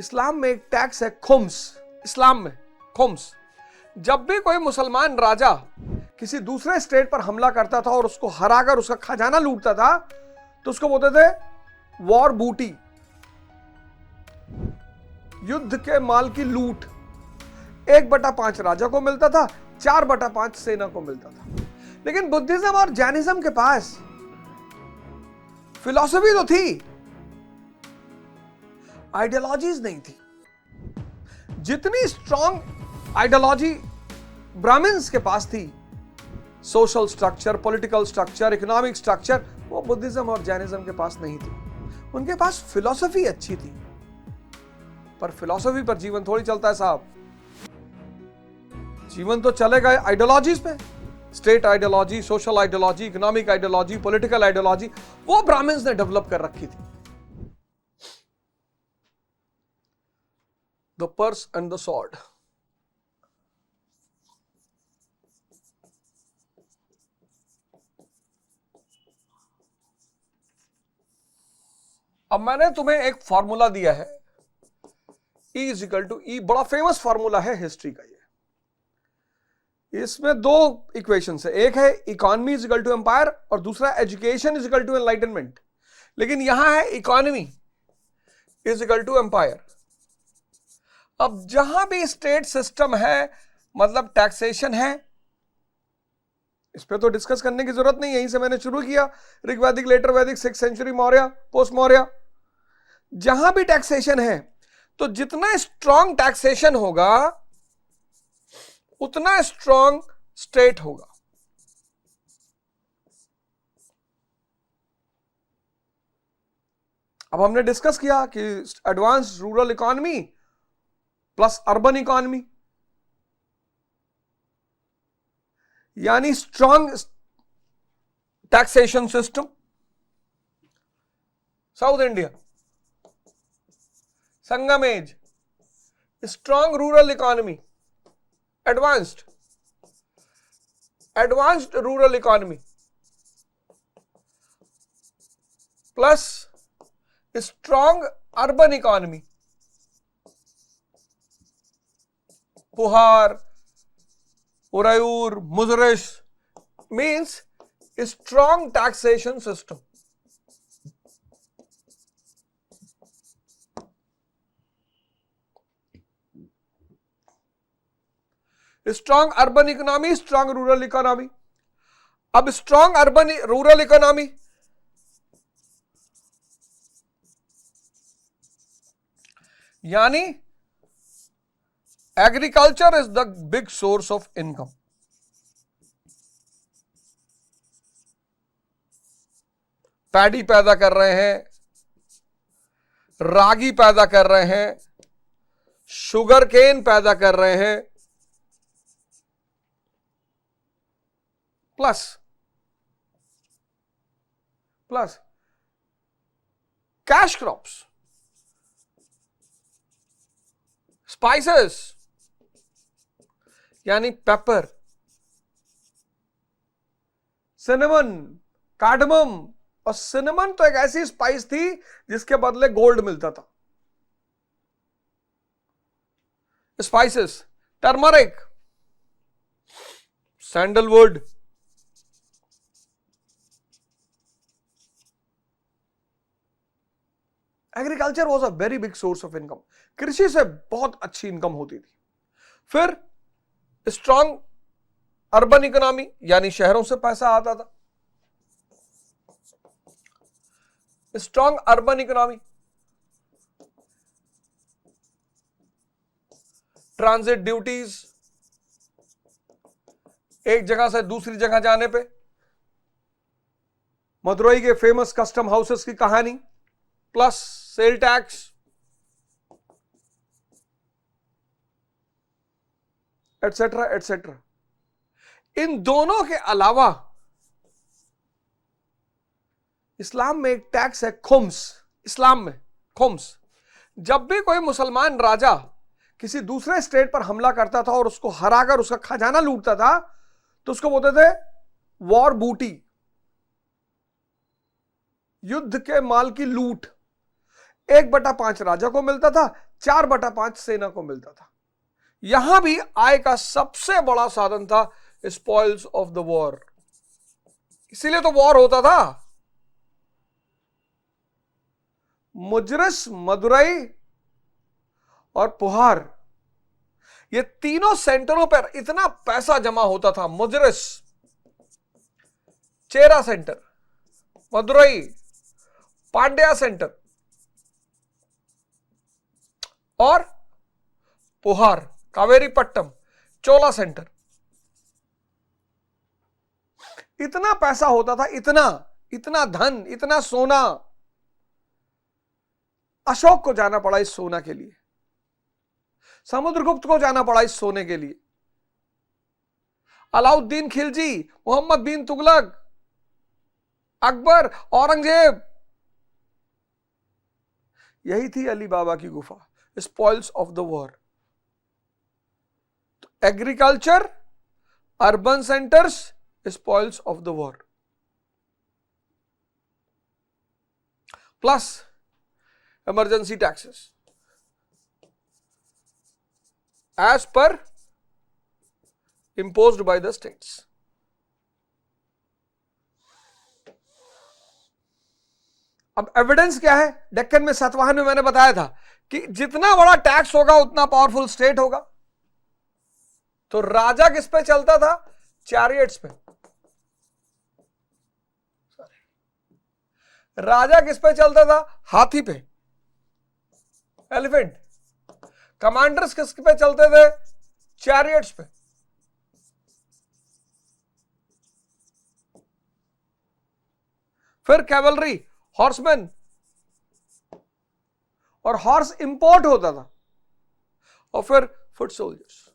इस्लाम में एक टैक्स है खुम्स। इस्लाम में खुम्स, जब भी कोई मुसलमान राजा किसी दूसरे स्टेट पर हमला करता था और उसको हराकर उसका खजाना लूटता था तो उसको बोलते थे वॉर बूटी, युद्ध के माल की लूट। 1/5 राजा को मिलता था, 4/5 सेना को मिलता था। लेकिन बुद्धिज्म और जैनिज्म के पास फिलॉसफी तो थी, आइडियोलॉजीज नहीं थी। जितनी स्ट्रॉन्ग आइडियोलॉजी ब्राह्मण्स के पास थी, social structure, political structure, economic structure, वो बुद्धिज्म और जैनिज्म के पास नहीं थी। उनके पास फिलॉसफी अच्छी थी, पर फिलॉसफी पर जीवन थोड़ी चलता है साहब। जीवन तो चलेगा आइडियोलॉजीज पे, state ideology, social ideology, economic ideology, political ideology, वो ब्राह्मण्स ने डेवलप कर रखी थी। The purse and the sword. अब मैंने तुम्हें एक फॉर्मूला दिया है, E = E, बड़ा फेमस फॉर्मूला है हिस्ट्री का ये। इसमें 2 इक्वेशंस है, एक है इकोनॉमी = एम्पायर और दूसरा एजुकेशन = एनलाइटनमेंट। लेकिन यहां है इकोनॉमी = एम्पायर। अब जहां भी स्टेट सिस्टम है, मतलब टैक्सेशन है, इस पे तो डिस्कस करने की जरूरत नहीं, यहीं से मैंने शुरू किया। ऋग्वैदिक, लेटर वैदिक, 6th century, Maurya, post Maurya, जहां भी टैक्सेशन है तो जितना स्ट्रॉन्ग टैक्सेशन होगा उतना स्ट्रॉन्ग स्टेट होगा। अब हमने डिस्कस किया कि advance rural economy plus urban economy, यानी strong taxation system. South India, Sangam age, strong rural economy, advanced rural economy plus strong urban economy, Puhar, Uraiyur, Muziris, means strong taxation system. Strong urban economy, strong rural economy. अब strong urban rural economy, यानी agriculture is the big source of income. Paddy पैदा कर रहे हैं, रागी पैदा कर रहे हैं, शुगर केन पैदा कर रहे हैं, प्लस कैश क्रॉप्स, स्पाइसेस, यानी पेपर, सिनेमन, कार्डमम। और सिनेमन तो एक ऐसी स्पाइस थी जिसके बदले गोल्ड मिलता था। Spices, turmeric, sandalwood, agriculture was a very big source of income. कृषि से बहुत अच्छी इनकम होती थी। फिर स्ट्रॉन्ग अर्बन इकोनॉमी, यानी शहरों से पैसा आता था। Strong urban economy, transit duties, एक जगह से दूसरी जगह जाने पे, मदुरई के फेमस कस्टम हाउसेस की कहानी, plus sale tax, etcetera etcetera. इन दोनों के अलावा इस्लाम में एक टैक्स है खुम्स। इस्लाम में खुम्स, जब भी कोई मुसलमान राजा किसी दूसरे स्टेट पर हमला करता था और उसको हराकर उसका खजाना लूटता था तो उसको बोलते थे वॉर बूटी, युद्ध के माल की लूट। 1/5 राजा को मिलता था, 4/5 सेना को मिलता था। यहां भी आय का सबसे बड़ा साधन था स्पॉइल्स ऑफ द वॉर, इसीलिए तो वॉर होता था। मुजरिस, मदुरई और पुहार, ये तीनों सेंटरों पर इतना पैसा जमा होता था। मुजरिस, चेरा सेंटर, मदुरई, पांड्या सेंटर और पुहार, कावेरीपट्टम, चोला सेंटर। इतना पैसा होता था, इतना धन, इतना सोना। अशोक को जाना पड़ा इस सोना के लिए, समुद्रगुप्त को जाना पड़ा इस सोने के लिए, अलाउद्दीन खिलजी, मोहम्मद बिन तुगलक, अकबर, औरंगजेब। यही थी अली बाबा की गुफा, spoils of the war. Agriculture, urban centres, spoils of the war, plus emergency taxes as per imposed by the states. अब एविडेंस क्या है? डेक्कन में सातवाहन में मैंने बताया था कि जितना बड़ा टैक्स होगा उतना पावरफुल स्टेट होगा। तो राजा किस पे चलता था? चैरियट्स पे। राजा किस पे चलता था? हाथी पे, एलिफेंट। कमांडर्स किस पे चलते थे? चैरियट्स पे। फिर कैवलरी, हॉर्समैन, और हॉर्स इंपोर्ट होता था, और फिर फुट सोल्जर्स।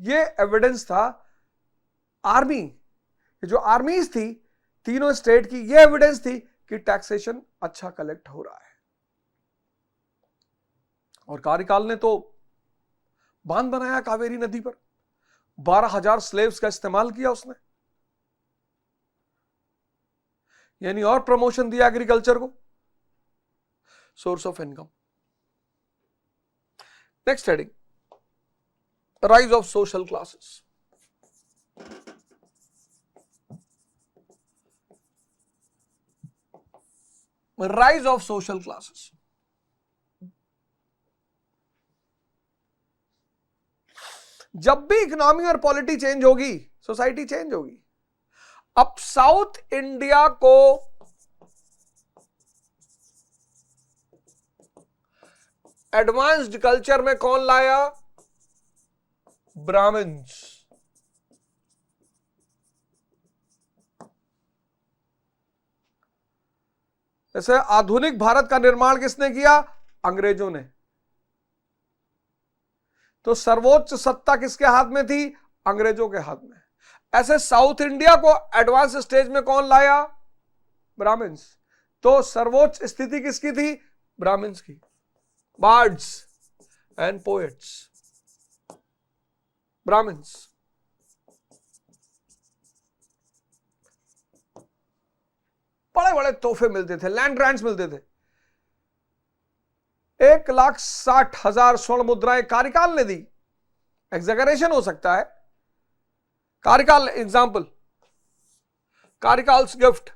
ये एविडेंस था आर्मी, जो आर्मीज थी तीनों स्टेट की, ये एविडेंस थी कि टैक्सेशन अच्छा कलेक्ट हो रहा है। और कार्यकाल ने तो बांध बनाया कावेरी नदी पर, 12,000 स्लेव्स का इस्तेमाल किया उसने, यानी और प्रमोशन दिया एग्रीकल्चर को, source of income. Next heading, rise of social classes. Rise of social classes. जब भी इकोनॉमी और पॉलिटी चेंज होगी, सोसाइटी चेंज होगी। अब साउथ इंडिया को एडवांस्ड कल्चर में कौन लाया? ब्राह्मण्स। जैसे आधुनिक भारत का निर्माण किसने किया? अंग्रेजों ने। तो सर्वोच्च सत्ता किसके हाथ में थी? अंग्रेजों के हाथ में। ऐसे साउथ इंडिया को एडवांस स्टेज में कौन लाया? ब्राह्मण्स। तो सर्वोच्च स्थिति किसकी थी? ब्राह्मण्स की। Bards and poets, Brahmins. बड़े बड़े तोहफे मिलते थे, लैंड ग्रांट्स मिलते थे। 1,60,000 स्वर्ण मुद्राएं कार्यकाल ने दी। एग्जैगरेशन हो सकता है। कार्यकाल एग्जाम्पल, कार्यकाल्स गिफ्ट।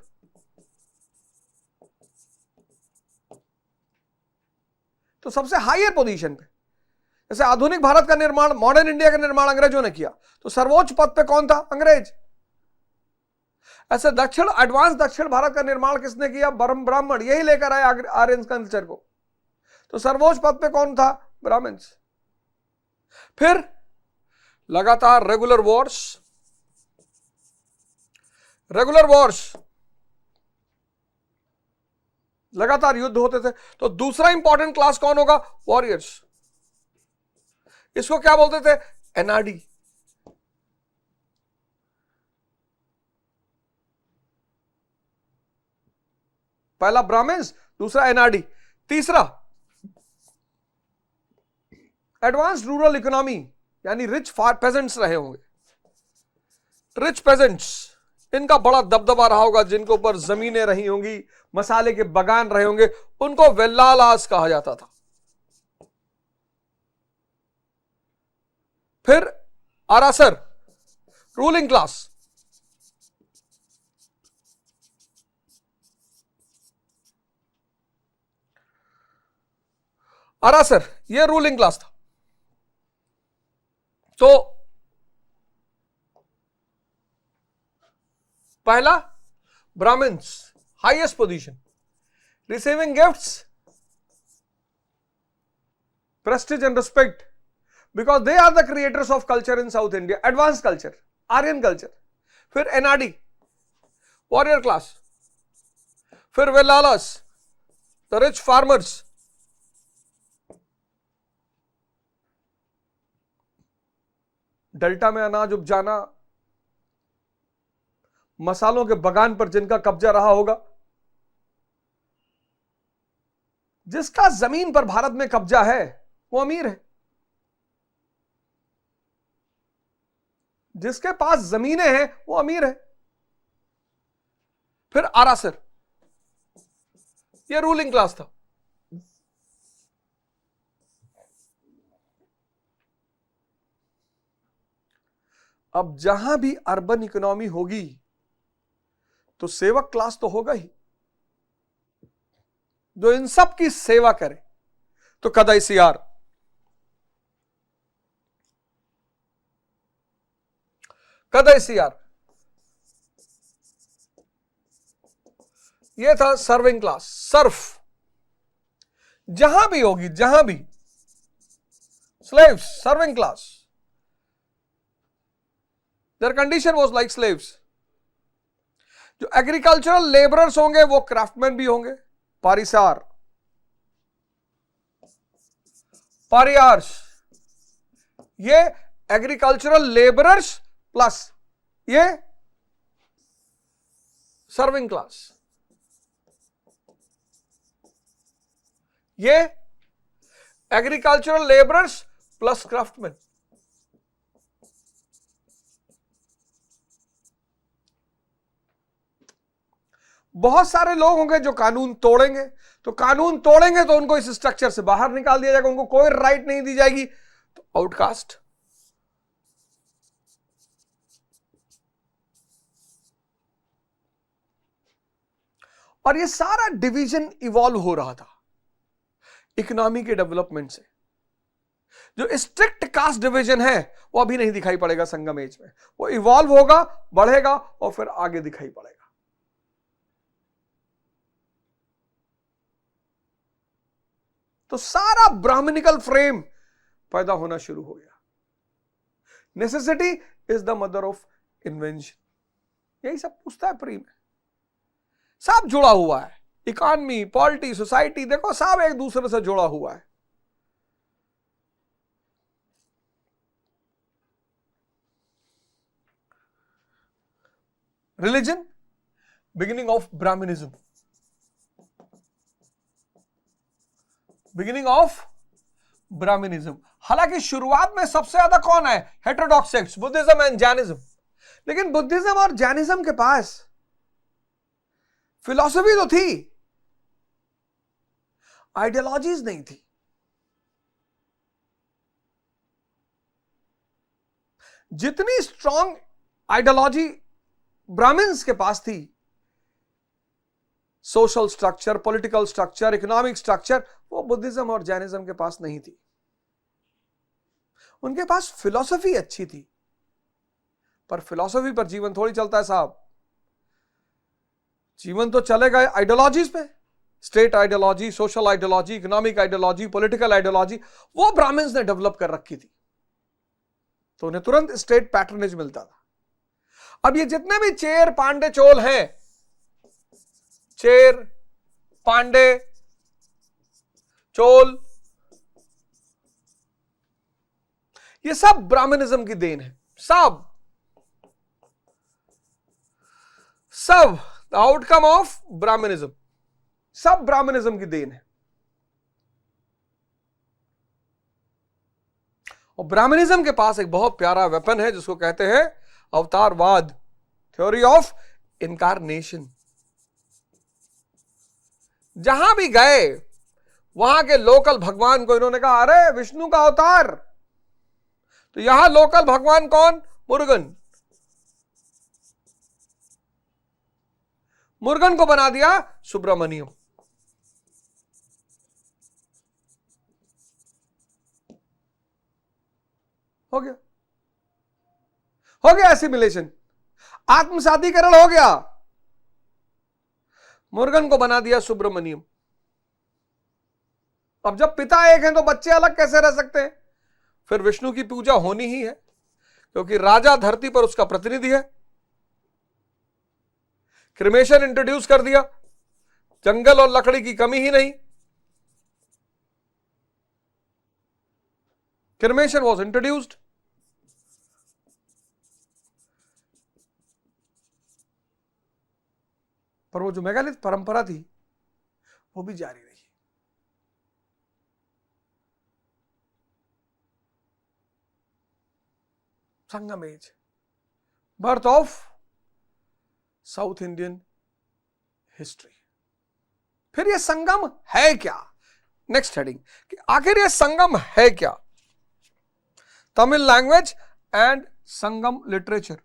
तो सबसे हाईयर पोजीशन पे, जैसे आधुनिक भारत का निर्माण, मॉडर्न इंडिया का निर्माण अंग्रेजों ने किया, तो सर्वोच्च पद पे कौन था? अंग्रेज। ऐसे एडवांस दक्षिण भारत का निर्माण किसने किया? ब्राह्मण। यही लेकर आए आर्यन कल्चर को। तो सर्वोच्च पद पे कौन था? ब्राह्मण्स। फिर लगातार रेगुलर वॉर्स, लगातार युद्ध होते थे। तो दूसरा इंपॉर्टेंट क्लास कौन होगा? वॉरियर्स। इसको क्या बोलते थे? एनआरडी। पहला ब्राह्मण्स, दूसरा एनआरडी, तीसरा एडवांस्ड रूरल इकोनॉमी, यानी रिच पेजेंट्स रहे होंगे। रिच पेजेंट्स इनका बड़ा दबदबा रहा होगा, जिनके ऊपर जमीनें रही होंगी, मसाले के बगान रहे होंगे, उनको वेल्लालास कहा जाता था। फिर अरासर, रूलिंग क्लास। अरासर ये रूलिंग क्लास था। तो पहला, Brahmins, highest position, receiving gifts, prestige and respect, because they are the creators of culture in South India, advanced culture, Aryan culture. फिर एनआरडी, वॉरियर क्लास, फिर वेलालास, द रिच फार्मर्स, डेल्टा में अनाज उपजाना, मसालों के बगान पर जिनका कब्जा रहा होगा, जिसका जमीन पर भारत में कब्जा है वो अमीर है, जिसके पास जमीनें हैं वो अमीर है। फिर आरासर, ये रूलिंग क्लास था। अब जहां भी अर्बन इकोनॉमी होगी तो सेवक क्लास तो होगा ही, जो इन सब की सेवा करे। तो कदाईसीआर, कदाईसीआर ये था सर्विंग क्लास, सर्फ। जहां भी होगी, जहां भी, slaves, serving class, there condition was like slaves. जो एग्रीकल्चरल लेबरर्स होंगे वो क्राफ्टमैन भी होंगे, पारिसार, पारियार्स, ये एग्रीकल्चरल लेबरर्स प्लस ये सर्विंग क्लास, ये एग्रीकल्चरल लेबरर्स प्लस क्राफ्टमैन। बहुत सारे लोग होंगे जो कानून तोड़ेंगे, तो कानून तोड़ेंगे तो उनको इस स्ट्रक्चर से बाहर निकाल दिया जाएगा, उनको कोई राइट नहीं दी जाएगी, तो आउटकास्ट। और ये सारा डिवीजन इवॉल्व हो रहा था इकोनॉमी के डेवलपमेंट से। जो स्ट्रिक्ट कास्ट डिवीजन है वो अभी नहीं दिखाई पड़ेगा संगम एज में, वो इवॉल्व होगा, बढ़ेगा और फिर आगे दिखाई पड़ेगा। तो सारा ब्राह्मणिकल फ्रेम पैदा होना शुरू हो गया। Necessity is the mother of invention, यही सब पूछता है प्री में। सब जुड़ा हुआ है, इकोनॉमी, पॉलिटी, सोसाइटी, देखो सब एक दूसरे से जुड़ा हुआ है। Religion, beginning of Brahminism, beginning of Brahminism. हालांकि शुरुआत में सबसे ज्यादा कौन है? Heterodox sects, Buddhism and Jainism. लेकिन बुद्धिज्म और जैनिज्म के पास फिलॉसफी तो थी, आइडियोलॉजीज नहीं थी। जितनी स्ट्रॉन्ग आइडियोलॉजी ब्राह्मण्स के पास थी, social structure, political structure, economic structure, वो बुद्धिज्म और जैनिज्म के पास नहीं थी। उनके पास फिलॉसफी अच्छी थी, पर फिलॉसफी पर जीवन थोड़ी चलता है साहब। जीवन तो चलेगा आइडियोलॉजीज पे, state ideology, social ideology, economic ideology, political ideology, वो ब्राह्मण्स ने डेवलप कर रखी थी, तो उन्हें तुरंत स्टेट पैटर्नेज मिलता था। अब ये जितने भी चेर, पांडे, चोल हैं, चेर, पांडे, चोल, ये सब ब्राह्मणिज्म की देन है। सब द आउटकम ऑफ ब्राह्मणिज्म, सब ब्राह्मणिज्म की देन है। और ब्राह्मणिज्म के पास एक बहुत प्यारा वेपन है जिसको कहते हैं अवतारवाद थ्योरी ऑफ इनकारनेशन। जहां भी गए वहां के लोकल भगवान को इन्होंने कहा अरे विष्णु का अवतार, तो यहां लोकल भगवान कौन? मुरुगन। मुरुगन को बना दिया सुब्रमण्यम। हो गया, हो गया एसिमिलेशन, आत्मसातीकरण हो गया। मुरुगन को बना दिया सुब्रमण्यम। अब जब पिता एक हैं तो बच्चे अलग कैसे रह सकते हैं? फिर विष्णु की पूजा होनी ही है, क्योंकि राजा धरती पर उसका प्रतिनिधि है। क्रिमेशन इंट्रोड्यूस कर दिया, जंगल और लकड़ी की कमी ही नहीं। Cremation was introduced. पर वो जो मेगालिथ परंपरा थी वो भी जारी रही। Sangam age, birth of South Indian history. फिर ये संगम है क्या? नेक्स्ट हेडिंग कि आखिर ये संगम है क्या? Tamil language and Sangam literature.